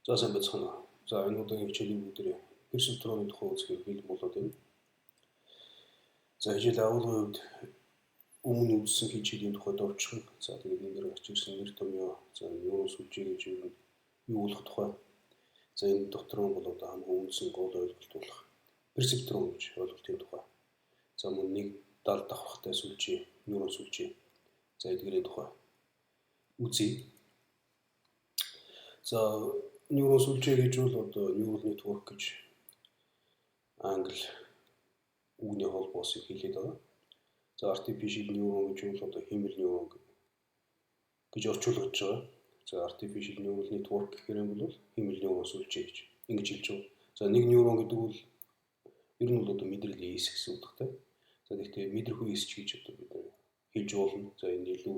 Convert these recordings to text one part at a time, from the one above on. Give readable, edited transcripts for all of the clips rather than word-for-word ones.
За сайн байцгаана. За энэ удаагийн хичээлийн өдрөө персептроны тухай үзэхээр бэлэн болоод байна. За хичээл агуулгын хувьд өмнө үзсэн хичээлийн тухай довчхон. За тэгээд энэ дээр гарч ирсэн нэр томьёо, за нүүрс үжиг гэж юу болох тухай. За энэ дотор нь бол одоо хамгийн үндсэн гол ойлголт болох персептрон гэж ойлголтын тухай. За мөн нэг дал давхархтай сүлжээ, нүүрон сүлжээ. За эдгээрийн тухай үзье. За нүүрон сүлжээ гэж бол одоо neural network гэж англи үгний холбоосыг хэлээд байгаа. За artificial neuron гэж бол одоо хиймэл нейрон гэж орчуулж байгаа. За artificial neural network гэхээр нь бол хиймэл нейрон сүлжээ гэж ингэж хэлж байгаа. За нэг нейрон гэдэг бол ер нь бол одоо мэдрэлийн эс гэсэн үг тагтай. За гэхдээ мэдрэхүй эс гэж одоо бид хэлж болно. За энэ илүү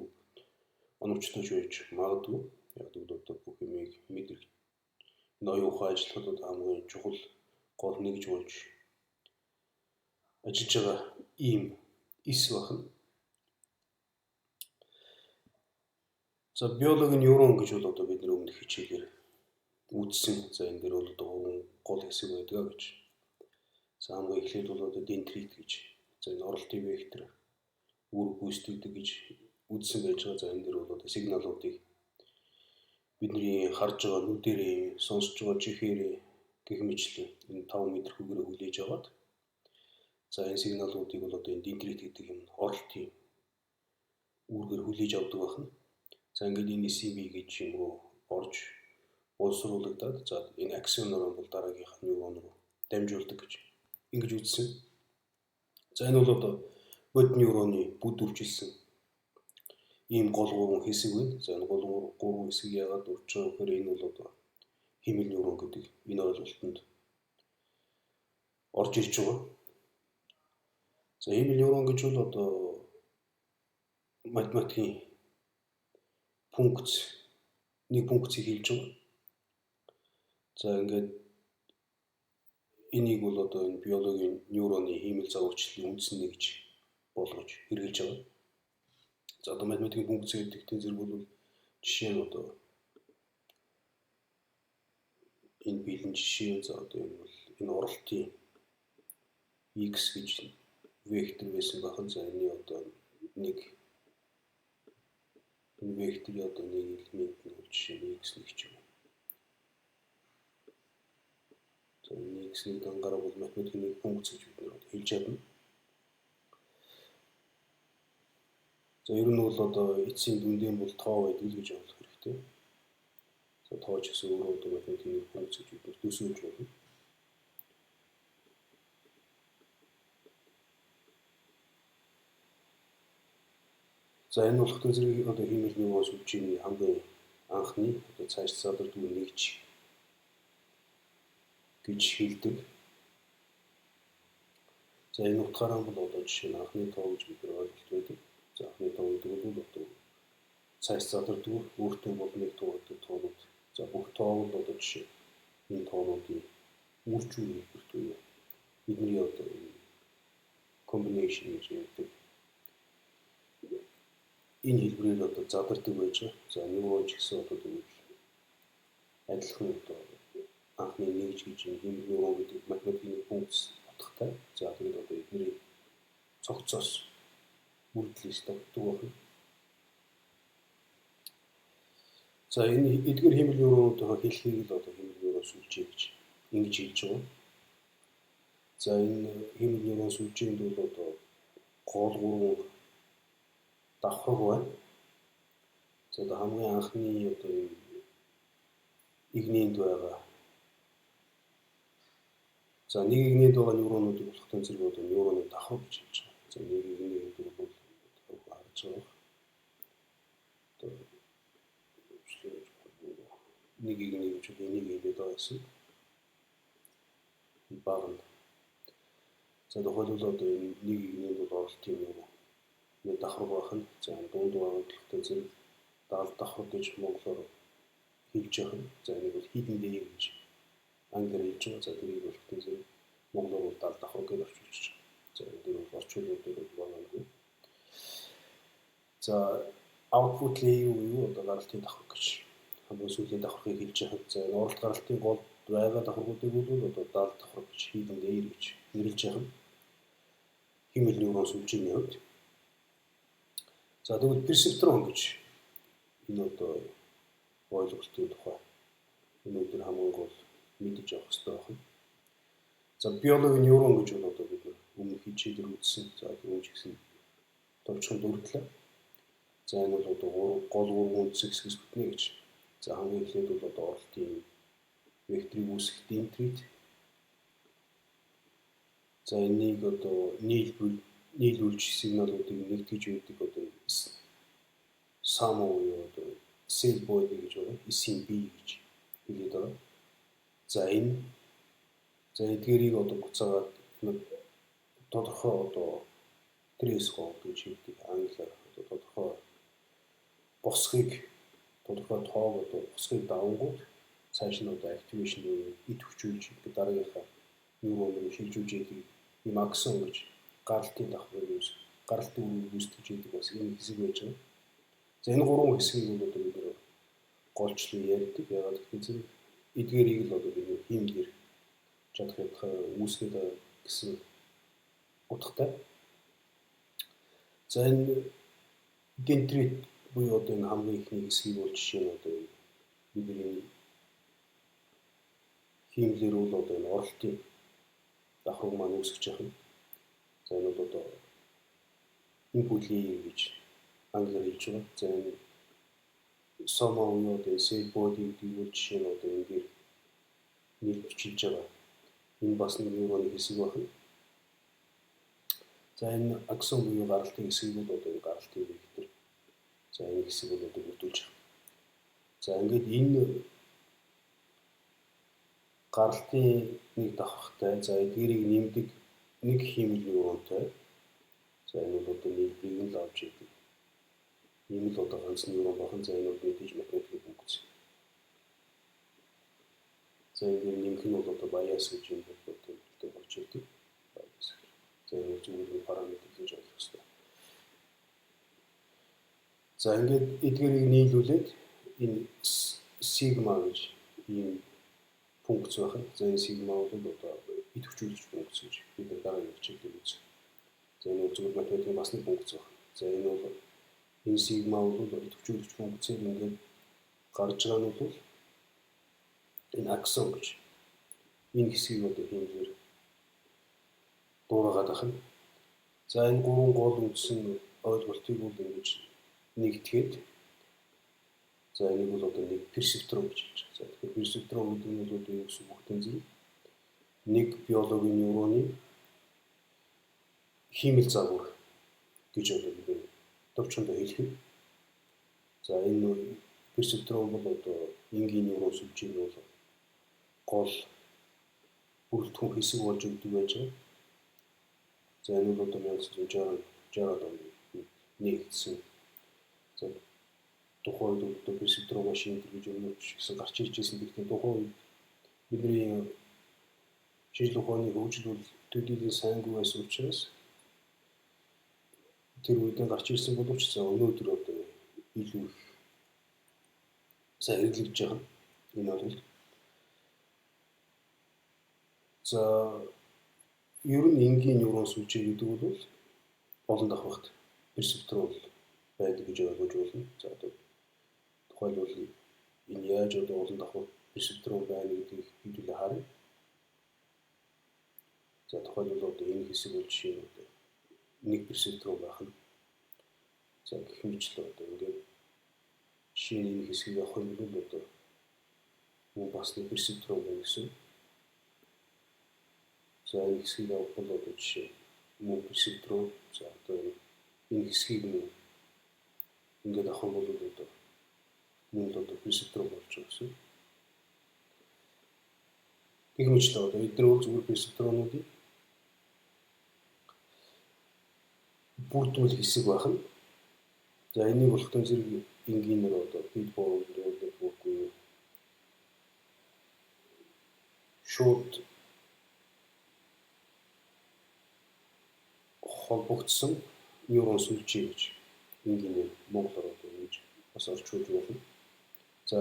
оновчтойч байж магадгүй. Яг л одоо бүх юмыг мэдрэх ноён ухаан ажиллахад одоо хамгийн чухал гол нэгж болж ажиллаж байгаа ийм эс байна. За биологийн нейрон гэж бол одоо бидний өмнөх хичээлээр үзсэн. За энэ дээр бол одоо гол хэсэг байдаг гэж. За хамгийн эхлээд бол одоо дендрит гэж. За энэ оролтын вектор үр гүйцэтгэдэг гэж үзсэн байж байгаа. За энэ дээр бол одоо сигналуудыг бидний харж байгаа нүдэрээ, сонсож байгаа чихээрээ гэх мэтлэн энэ 5 мэдрэхүйгээр хүлээж аваад за энэ сигналуудыг бол одоо энэ дендрит гэдэг юм оролтын үүргээр хүлээж авдаг байна. За ингээд энэ ECB гэж юм уу орж боловсруулагдаад за энэ аксоноор бол дараагийнх нь нейрон руу дамжуулдаг гэж ингэж үзсэн. За энэ бол одоо бод нейроны бүдүүржилсэн ийм гол гурван хэсэг байна. За энэ гол гурван хэсэг яагаад урьж байгаа гэхээр энэ бол одоо хиймэл нейрон гэдэг энэ ойлголтод орж ирж байгаа. За хиймэл нейрон гэж бол одоо математикийн функц нэг функцийг хэлж байгаа. За ингээд энийг бол одоо энэ биологийн нейроны хиймэл загварчлалын үндсэн нэг гэж болгож хэрэгжилж байгаа. За одоо математикийн функц гэдэг зэрэг бол жишээ нь одоо энэ бэлэн жишээ за одоо энэ бол энэ оролтын x гэж вектор байсан бахан. За энэ одоо нэг энэ векторын одоо нэг элемент нь жишээ нь x нэг ч юм. За энэ x-ний дангаараа бол математикийн нэг функц гэж бид нэр хэлж чадна. За ер нь бол одоо эцсийн дүндэн бол тоо байдаг л гэж ойлгох хэрэгтэй. За тоо ч гэсэн өөрөө одоо математикийн нэг функц гэж бид төсөөлж байна. За энэ болохтой зэрэг одоо хиймэл нейрон сүлжээний хамгийн анхны одоо цааш задардаг нэгж гэж хэлдэг. За энэ утгаараа бол одоо жишээ нь анхны тоо гэж бид ойлголт байдаг. За анхны тоо гэдэг бол одоо цааш задардаг өөртөө бол нэг тоо гэдэг тоонууд. За бүх тоо бол одоо жишээ энэ тоонуудын үржүүр хэлбэрт үе. Бидний одоо combination гэж ярьдаг. Энэ хэлбэрээр одоо задардаг байж байгаа. За нейрон ч гэсэн одоо тэгвэл адилхан одоо анхны нэгж гэж юм нейрон гэдэг математикийн функц утгатай. За тэгээд одоо эдний цогцоос бүрдлээс тогтдог байна. За энэ эдгээр хиймэл нейронуудын хэлхийг л одоо хиймэл нейрон сүлжээ гэж ингэж хэлж байгаа. За энэ хиймэл нейрон сүлжээнд бол одоо гол гурван давхарга байна. За одоо хамгийн анхны одоо игнэнд байгаа. За нэг игнэнд байгаа нейронуудыг болохтой зэрэг одоо нейроны давхарга гэж хэлж байгаа. За нэг игнэнд бол харж байгаа. Одоо нэг игнэнд гэж энийг хэлээд байгаа гэсэн. Багна. За тухайлбал одоо нэг игнэнд бол оролтын нейрон нэг давхарга байна. За дунд байгаа болохтой зэрэг даал давхарга гэж монголоор хэлж байгаа. За энийг бол hidden layer гэж англиар хэлж байгаа. За тэрийг болохтой зэрэг монголоор бол даал давхарга гэж орчуулж байгаа. За энэ дээр бол орчуулгууд байгаагүй. За output layer юу одоо гаралтын давхарга гэж хамгийн сүүлийн давхаргыг хэлж яхад за энэ оролт гаралтын гол байгаа давхаргуудыг бол одоо 70 давхар гэж хийлэн дээр гэж нэрлэж яхад хиймэл нейрон сүлжээний хувьд за тэгвэл персептрон гэж энэ одоо ойлголтын тухай өнөөдөр хамгийн гол мэдэж авах хэрэгтэй байна. За биологийн нейрон гэж бол одоо бид өмнөх хичээлээр үзсэн. За түрүүн ч гэсэн товчхон дурдлаа. За энэ бол одоо гол гурван үндсэн хэсгээс бүтнэ гэж. За хамгийн эхлээд бол одоо оролтын векторыг үүсгэх дендрит. За энийг одоо нийлүүлж сигналуудыг нэгтгэж өгдөг одоо само уу одоо cell body гэж байна. SMB гэж хэлээд байгаа. За эдгээрийг одоо буцаагаад тодорхой одоо threshold гэж хэлдэг англиар одоо тодорхой босхийг тодорхой тоог одоо босхийг давангууд цааш нь одоо activation ид хүчүүлж дараагийнхаа нейроныг шилжүүлж яадаг юм аксон гэж гаралтын давхрыг гаралтын үнийг үүсгэж яадаг бас энэ хэсэг байж байгаа. За энэ гурван хэсгийг бол одоо бид голчлон ярьдаг. Яагаад гэвэл эдгээрийг л одоо бид хиймлэр чадах үүсгэж гэсэн утгатай. За энэ дендрит буюу одоо энэ хамгийн ихний хэсгийг бол жишээ нь одоо бидний хиймлэр бол одоо энэ оролтын давхраг маань үүсгэж байгаа юм. За энэ бол одоо input layer гэж англиар хэлж байгаа. За энэ сама уу одоо cell body гэдэг бол жишээ нь одоо энэ нийлбэлчилж байгаа. Энэ бас нэг нейроны хэсэг байна. За энэ аксон буюу гаралтын хэсэг бол одоо энэ гаралтын вектор. За энэ хэсэг бол одоо бүрдүүлж байгаа. За ингээд энэ гаралтын нэг давхрагтай за эдгээрийг нэмдэг нэг хиймэл нейронтой. За энэ бол одоо нийлбэрийг нь л авч идэг. Ийм л одоо ганц нейрон бахан за энэ бол мэдээж математикийн функц. За энэ нэмэх нь бол одоо bias гэж юм бол одоо болж идэг. За энэ зүгээр параметр гэж ойлгох хэрэгтэй. За ингээд эдгээрийг нийлүүлээд энэ сигма гэж ийм функц байна. За энэ сигма бол одоо ид хүчүүлэгч функц гэж бид дараагийн хичээлээр үзье. За энэ бол зүгээр математикийн бас нэг функц байна. За энэ бол энэ сигма бол ид хүчүүлэгч функцээр ингээд гарч байгаа нь бол энэ аксон гэж энэ хэсгийг одоо хиймлэр дуурайгаад байна. За энэ гурван гол үндсэн ойлголтыг бол ингэж нэгтгэхэд за энийг бол одоо нэг персептрон гэж хэлж байгаа. За тэгэхээр персептрон гэдэг нь бол одоо юу гэсэн бүхтэн зэрэг нэг биологийн нейроны хиймэл загвар гэж одоо бид товчхондоо хэлэх. За энэ персептрон бол одоо энгийн нейрон сүлжээний бол гол бүрэлдэхүүн хэсэг болж өгдөг байж байгаа. За энэ бол одоо 1960-аад онд нэгдсэн. За тухайн үед одоо персептрон машин гэж өмнө гэсэн гарч ирж байсан. Гэхдээ тухайн үед бидний шинжлэх ухааны хөгжил бол төдийлөн сайнгүй байсан учраас тэр үед гарч ирсэн боловч за өнөөдөр одоо илүү их сайн хэрэглэж байгаа энэ бол за ер нь энгийн нейрон сүлжээ гэдэг бол олон давхрагт персептрон байдаг гэж ойлгож болно. За одоо тухайлбал энэ яаж одоо олон давхрагт персептрон байна гэдгийг хэдүүлээ харъя. За тухайлбал одоо энэ хэсэг бол жишээ нь одоо нэг персептрон байх нь. За гэх мэтлээ одоо ингээд жишээ нь энэ хэсгийг авах юм бол одоо мөн бас нэг персептрон байна гэсэн. За энэ хэсгийг авах бол одоо жишээ мөн персептрон за одоо энэ хэсгийг ингээд авах юм бол одоо мөн л одоо персептрон болж байгаа гэсэн. Гэх мэтлээ одоо эдгээр бол зүгээр персептронуудыг бүрдүүл хэсэг байна. За энийг болохгүй зэрэг энгийнээр одоо бид боомдгүй шууд холбогдсон нейрон сүлжээ гэж энгийнээр монголоор одоо ингэж бас орчуулж болно. За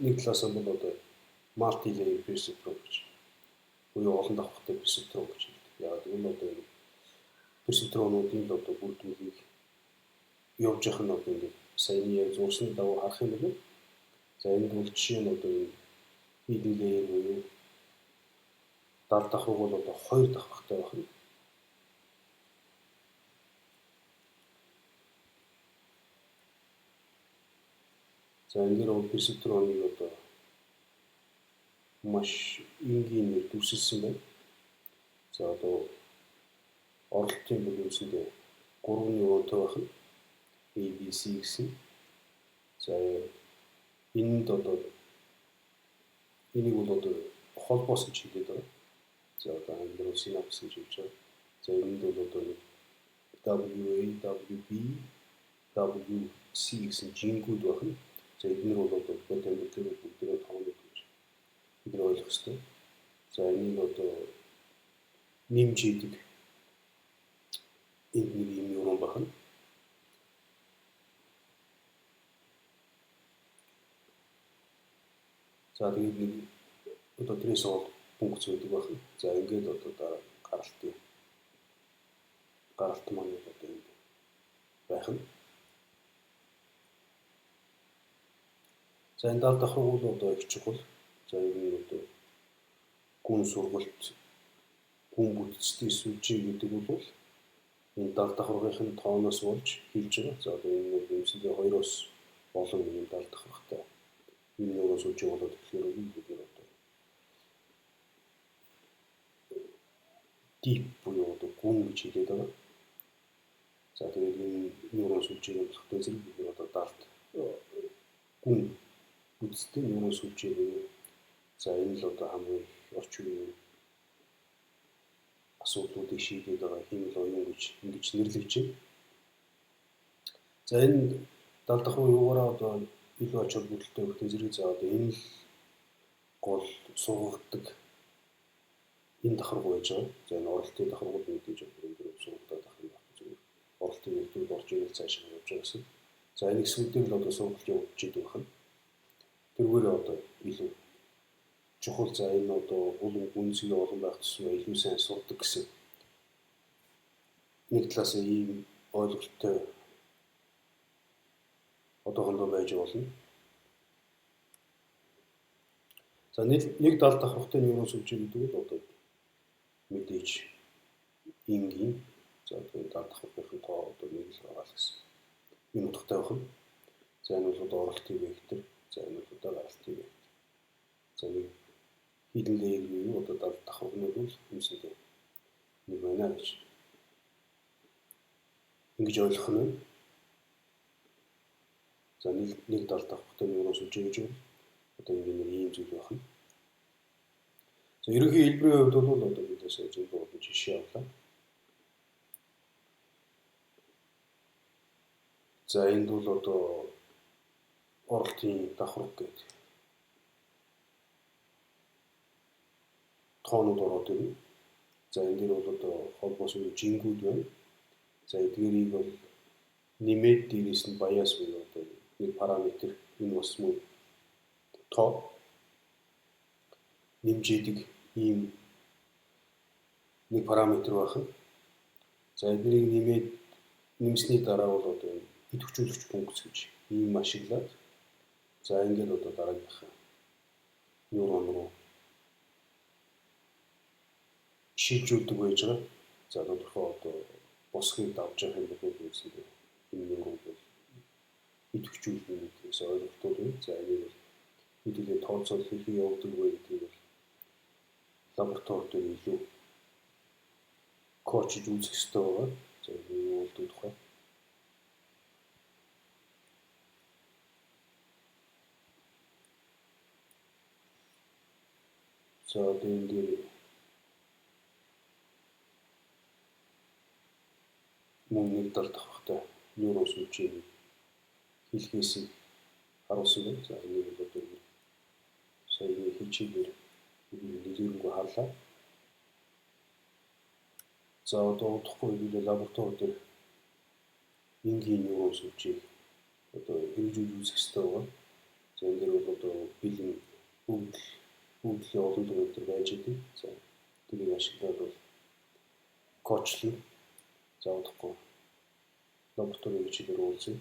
нэг талаас нь бол одоо multi layer perceptron гэж. Буюу олон давхартай персептрон гэж хэлдэг. Яг энэ одоо энэ персептронуудын одоо бүрдүүлгийг явж явах нь одоо ингээд саяны яг зурсны дагуу харах юм бол за энд бол жишээ нь одоо энэ hidden layer буюу дал давхар бол одоо хоёр давхартай байна. За энэ дээр бол персептроныг одоо маш энгийнээр дүрсэлсэн байна. За одоо оролтын бүл үсэндээ 3 нейронтой байх нь ABC гэсэн. За энд одоо энийг бол одоо холбоос гэж хэлээд байгаа. За одоо англи синапс гэж хэлж байгаа. За энд бол одоо WA, WB, WC гэсэн жингүүд байх нь. За эдгээр бол одоо бодомжтой бүгдээ тоонод гэж бид ойлгох ёстой. За энийг одоо нэмж идэг энд нэг юм нейрон байна. За тэгээд нэг одоо тэрээс функц үүдэг байна. За ингээд одоо дараа гаралт маань одоо энд байх нь. За энэ дал давхар бол одоо их чухал. За энэ одоо гүн сургалт, гүн бүтцийн сүлжээ гэдэг бол энэ дал давхаргын тооноос болж хэлж байгаа. За одоо энэ үндсэндээ 2-оос болон энэ дал давхартай энэ нейрон сүлжээ болоод тэгэхээр бид нэр одоо deep буюу одоо гүн гэж хэлээд байгаа. За тэгээд энэ нейрон сүлжээг болохтой зэрэг бид нэр одоо далд гүн бүтцтэй нейрон сүлжээ буюу за энэ л одоо хамгийн орчин үеийн асуудлуудыг шийдээд байгаа хэмэл оюун гэж ингэж нэрлэж байна. За энэ дал давхар юугаараа одоо илүү ач холбогдолтой гэх зэрэг за одоо энэ л гол сургадаг энэ давхаргүй байж байгаа. За энэ оролтын давхаргууд мэдээж энэ дөр сургадаг давхар байх зүгээр. Оролтын нөлөөд орж ирэл цаашаа явж байгаа гэсэн. За энэ хэсгүүдийг л одоо сургалт явуулж идэг байна. Тэргээр одоо илүү чухал за энэ одоо улам гүнзгий олон байх тусмаа илүү сайн сурдаг гэсэн нэг талаас ийм ойлголттой одоохондоо байж болно. За нэг дал давхартай нейрон сүлжээ гэдэг нь одоо мэдээж энгийн за одоо дал давхартай тоо одоо нэг л байгаа л гэсэн. Энэ утгатай байна. За энэ бол одоо оролтын вектор, за энэ бол одоо гаралтын вектор. За нэг hidden layer буюу одоо дал давхарнууд бол үндсэндээ нэг байна гэж ингэж ойлгох нь. За нэг дал давхартай нейрон сүлжээ гэж байна. Одоо ингэ нэг ийм зүйл байна. За ерөнхий хэлбэрийн хувьд бол одоо бид сая зөв болон жишээ авлаа. За энд бол одоо оролтын давхар гэдэг тоонууд ороод ирнэ. За энэ дээр бол одоо холбоос үе жингүүд байна. За эдгээрийг бол нэмээд дээрээс нь баяас буюу одоо нэг параметр энэ бас мөн тоо нэмжээдэг ийм нэг параметр байна. За эднийг нэмсний дараа бол одоо идэвхжүүлэгч функц гэж ийм ашиглаад за ингээд одоо дараагийнхаа нейрон руу шилжүүлдэг байж байгаа. За тодорхой одоо босхийг давж явах юм бол үүсэндээ энэ нейрон бол идэвхжүүлэх нэгээс ойлголтууд байна. За энийг хэдүүлээ тооцоол хийх явуулдаг вэ гэдгийг бол лабораторид илүү коучж үзэх хэрэгтэй байгаа. За энэ бол тухай. За энэ дээр мөн нэг дал давхартай нейрон сүлжээг хэлхээс харуулсан байна. За энийг бол одоо сая хичээгээр нэлээдгүй харлаа. За одоо удахгүй хэдүүлээ лабораторид дээр энгийн нейрон сүлжээг одоо хэрэгжүүлж үзэх хэрэгтэй байгаа. За энэ дээр бол одоо бэлэн бүгдлийн олон төвөөр байж идэг. За тэрийг ашиглаад бол кочлон за удахгүй лабораторийн хичээлээр уулзъя.